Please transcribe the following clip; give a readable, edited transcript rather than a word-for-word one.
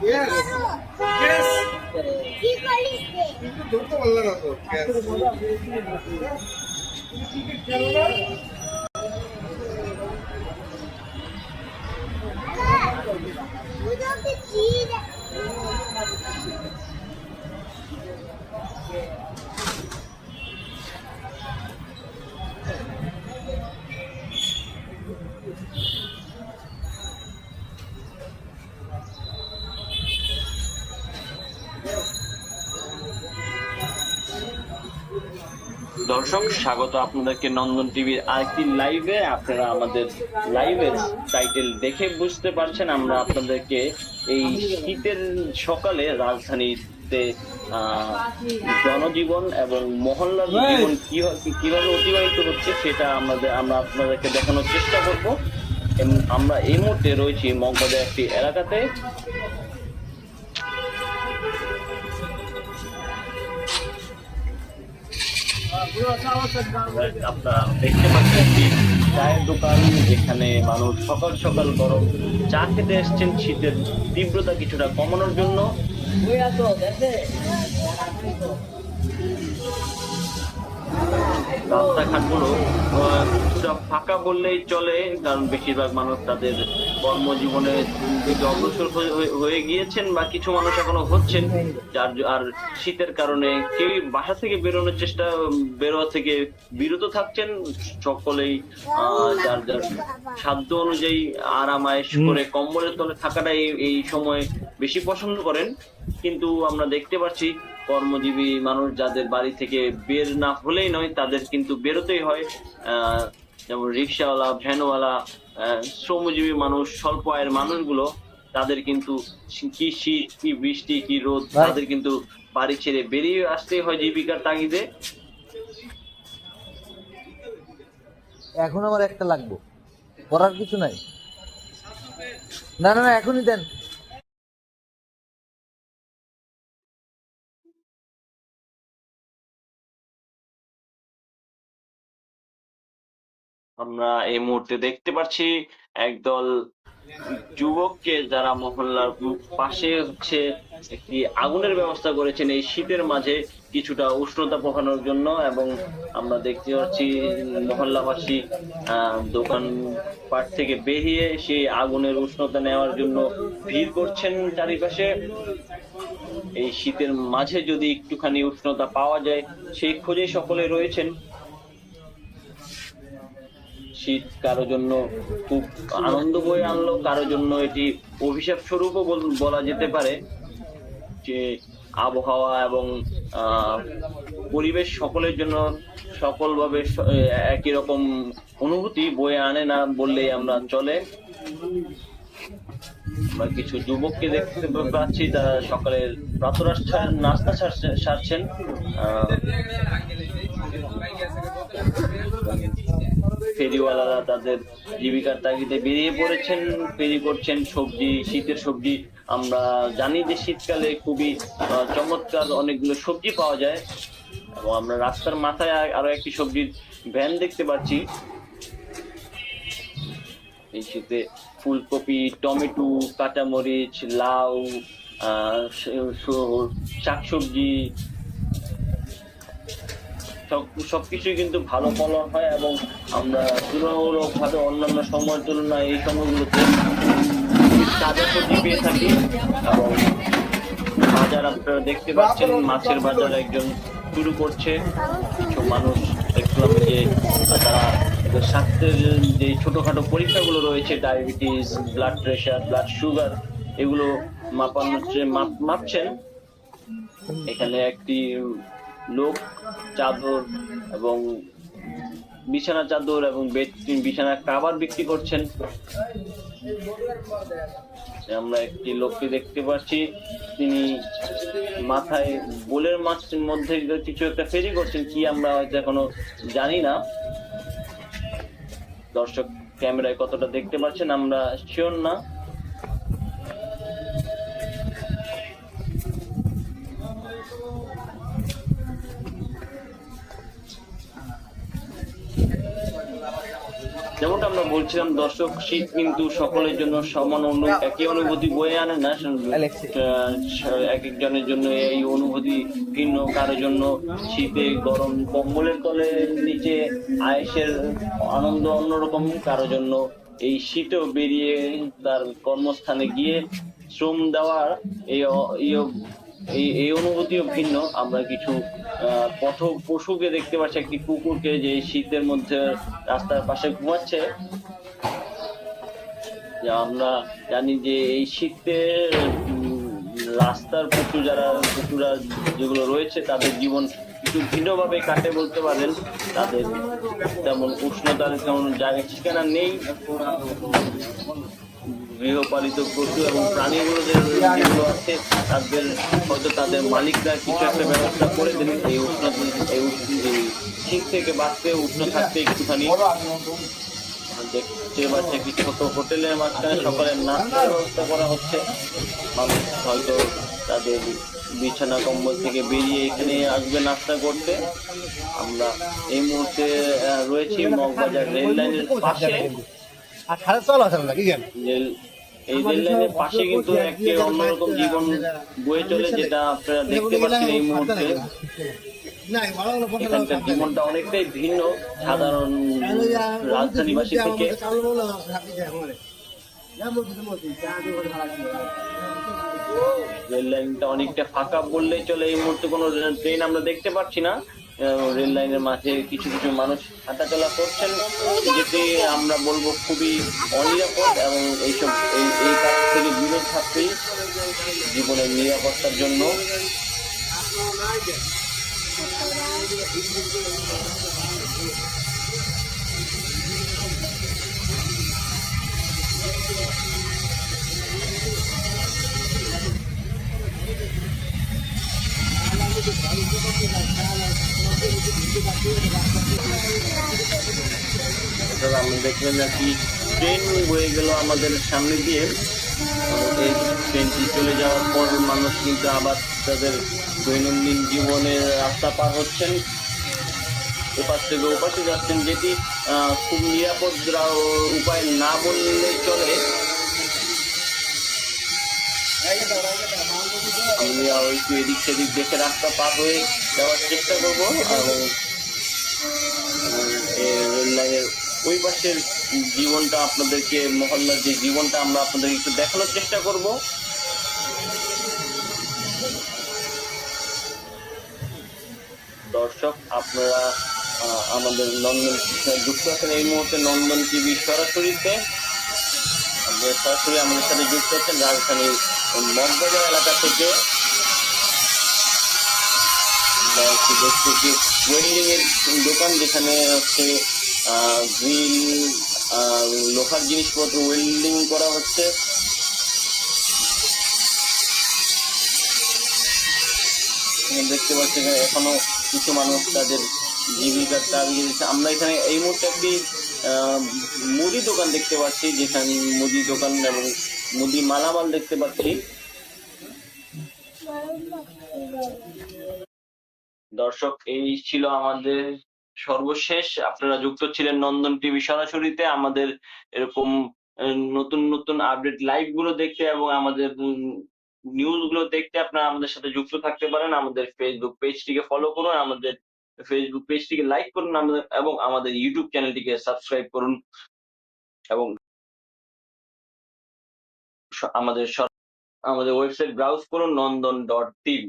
Yes. Yes. কিন্তু ধরতে পারলে না তো গ্যাস। দর্শক, স্বাগত আপনাদেরকে নন্দন টিভির আরেকটি লাইভে। আপনারা আমাদের লাইভের টাইটেল দেখে বুঝতে পারছেন আমরা আপনাদেরকে এই শীতের সকালে রাজধানীতে জনজীবন এবং মহল্লার জীবন কিভাবে অতিবাহিত হচ্ছে সেটা আমরা আপনাদেরকে দেখানোর চেষ্টা করব। আমরা এই মুহূর্তে রয়েছি মগবাজার একটি এলাকাতে। আপনারা দেখতে পাচ্ছেন একটি চায়ের দোকান, যেখানে মানুষ সকাল সকাল গরম চা খেতে এসছেন শীতের তীব্রতা কিছুটা কমানোর জন্য। রাস্তাঘাটগুলো কিছুটা ফাঁকা বললেই চলে, কারণ বেশিরভাগ মানুষ তাদের কর্মজীবনে অগ্রসর হয়ে গিয়েছেন বা কিছু মানুষ এখনো হচ্ছেন। আর শীতের কারণে কেউ বাসা থেকে বেরোয়া থেকে বিরত থাকছেন। সকলেই যার যার সাধ্য অনুযায়ী আরামায়েশ করে কম্বলের তলে থাকাটাই এই সময় বেশি পছন্দ করেন। কিন্তু আমরা দেখতে পাচ্ছি কর্মজীবী মানুষ যাদের বাড়ি থেকে বের না হলেই নয়, তাদের কিন্তু বেরোতেই হয়। যেমন রিক্সাওয়ালা, ভ্যানওয়ালা, শ্রমজীবী মানুষ, স্বল্প আয়ের মানুষগুলো, তাদের কিন্তু কি শীত, কি বৃষ্টি, কি রোদ, তাদের কিন্তু বাড়ি ছেড়ে বেরিয়ে আসতেই হয় জীবিকার তাগিদে। এখন আমার একটা লাগবে, করার কিছু নাই। না না না, এখনই দেন। আমরা এই মুহূর্তে দেখতে পাচ্ছি একদল যুবককে, যারা মহল্লার পাশে একটি আগুনের ব্যবস্থা করেছেন এই শীতের মাঝে কিছুটা উষ্ণতা পোহানোর জন্য। এবং আমরা দেখতে পাচ্ছি মহল্লাবাসী দোকান পাট থেকে বেরিয়ে সেই আগুনের উষ্ণতা নেওয়ার জন্য ভিড় করছেন চারিপাশে। এই শীতের মাঝে যদি একটুখানি উষ্ণতা পাওয়া যায় সেই খোঁজে সকলে রয়েছেন। শীত কারো জন্য খুব আনন্দ বয়ে আনলো, কারো জন্য এটি অভিশাপ স্বরূপও বলা যেতে পারে। যে আবহাওয়া এবং পরিবেশ সকলের জন্য সকলভাবে একই রকম অনুভূতি বয়ে আনে না বললেই আমরা চলে। আমরা কিছু যুবককে দেখতে পাচ্ছি, তারা সকালের নাস্তা সারছেন। ফেরিওয়ালারা তাদের জীবিকার তাগিদে বেরিয়ে পড়েছেন, ফেরি করছেন সবজি, শীতের সবজি। আমরা জানি যে শীতকালে খুবই চমৎকার অনেকগুলো সবজি পাওয়া যায়, এবং আমরা রাস্তার মাথায় আরো একটি সবজির ভ্যান দেখতে পাচ্ছি। এই শীতে ফুলকপি, টমেটো, কাঁচামরিচ, লাউ, শাকসবজি সবকিছুই কিন্তু ভালো ফলন হয়, এবং আমরা তুলনামূলকভাবে অন্যান্য সময়ের তুলনায় এই সময়গুলোতে তাজা সবজি পেয়ে থাকি। এবং বাজার আপনারা দেখতে পাচ্ছেন, মাছের বাজার একজন শুরু করছে। কিছু মানুষ দেখলাম যে তারা স্বাস্থ্যের যে ছোটখাটো পরীক্ষাগুলো রয়েছে, diabetes, blood pressure, blood sugar, এগুলো মাপছেন। এখানে একটি লোক চাদর এবং বিছানা চাদর এবং বিছানা কাভার বিক্রি করছেন। আমরা একটি লোককে দেখতে পাচ্ছি, তিনি মাথায় বোলের মাছের মধ্যে কিছু একটা ফেরি করছেন, কি আমরা হয়তো এখনো জানি না। দর্শক ক্যামেরায় কতটা দেখতে পাচ্ছেন আমরা শিওর না। যেমনটা আমরা বলছিলাম দর্শক, শীত কিন্তু সকলের জন্য সমান একই অনুভূতি বয়ে আনে না। এক একজনের জন্য এই অনুভূতি ভিন্ন। কারো জন্য শীতে গরম কম্বলের তলে নিচে আয়েশের আনন্দ অন্যরকম, কারো জন্য এই শীতেও বেরিয়ে তার কর্মস্থানে গিয়ে শ্রম দেওয়ার এই এই অনুভূতিও ভিন্ন। আমরা কিছু পথ পশুকে দেখতে পাচ্ছি, একটি কুকুরকে যে শীতের মধ্যে রাস্তার পাশে ঘুমাচ্ছে। আমরা জানি যে এই শীতে রাস্তার পশুরা যেগুলো রয়েছে তাদের জীবন একটু ভিন্নভাবে কাটে বলতে পারেন। তাদের তেমন উষ্ণতার তেমন জায়গা ঠিকানা নেই। গৃহপালিত পশু এবং প্রাণীগুলো যেগুলো আছে তাদের হয়তো তাদের মালিকরা কিছু একটা ব্যবস্থা করে দেন এই উষ্ণতা এই শীত থেকে বাঁচতে, উষ্ণ থাকতে একটুখানি। দেখতে পাচ্ছি একটি ছোট হোটেলের মাঝখানে সকালের নাস্তার ব্যবস্থা করা হচ্ছে। মানুষ হয়তো তাদের বিছানা কম্বল থেকে বেরিয়ে এখানে আসবে নাস্তা করতে। আমরা এই মুহূর্তে রয়েছি মগবাজার রেল লাইনের পাশে। এই রেল লাইনের পাশে কিন্তু একটি অন্যরকম জীবন বয়ে চলে, যেটা আপনারা দেখতে পাচ্ছেন এই মুহূর্তে। এখানকার জীবনটা অনেকটাই ভিন্ন সাধারণ রাজধানীবাসী থেকে। রেল লাইনটা অনেকটা ফাঁকা বললেই চলে। এই মুহূর্তে কোনো ট্রেন আমরা দেখতে পাচ্ছি না। রেল লাইনের মাঝে কিছু কিছু মানুষ হাঁটাচলা করছেন, যেটি আমরা বলবো খুবই অনিরাপদ, এবং এইসব এই কাজ থেকে বিরত থাকতেই জীবনের নিরাপত্তার জন্য। আমরা দেখলেন নাকি ট্রেন বয়ে গেল আমাদের সামনে দিয়ে। এই ট্রেনটি চলে যাওয়ার পর মানুষ কিন্তু আবার তাদের দৈনন্দিন জীবনের রাস্তা পার হচ্ছেন, এপাশ থেকে ওপাশে যাচ্ছেন, যেটি খুব নিরাপদ উপায় না বললে চলে। আমরা একটু এদিক সেদিক দেখে রাস্তা পার হয়ে যাওয়ার চেষ্টা করবো, এবং রেল লাইনের ওই পাশের জীবনটা আপনাদেরকে, মহল্লার যে জীবনটা আমরা আপনাদের একটু দেখানোর চেষ্টা করব। দর্শক, আপনারা আমাদের নন্দন যুক্ত আছেন এই মুহূর্তে নন্দন টিভি সরাসরিতে। আপনারা সরাসরি আমাদের সাথে যুক্ত আছেন রাজধানীর মগবাজার এলাকা থেকে। দেখছি ওয়েল্ডিং এর দোকান, যেখানে হচ্ছে গ্রিল লোহার জিনিসপত্র ওয়েল্ডিং করা হচ্ছে। দেখতে পাচ্ছি এখনো কিছু মানুষ তাদের জীবিকার চালিয়ে দিচ্ছে। আমরা এখানে এই মুহূর্তে একটি মুদি দোকান দেখতে পাচ্ছি, যেখানে মুদি দোকান এবং মুদি মালামাল দেখতে পাচ্ছি। দর্শক, এই ছিল আমাদের সর্বশেষ। আপনারা যুক্ত ছিলেন নন্দন টিভি সরাসরিতে। আমাদের এরকম নতুন নতুন আপডেট লাইভ গুলো দেখতে এবং আমাদের নিউজ গুলো দেখতে আপনারা আমাদের সাথে যুক্ত থাকতে পারেন। আমাদের ফেসবুক পেজটিকে ফলো করুন, আমাদের ফেসবুক পেজটিকে লাইক করুন, এবং আমাদের ইউটিউব চ্যানেলটিকে সাবস্ক্রাইব করুন, এবং আমাদের ওয়েবসাইট ব্রাউজ করুন nondon.tv।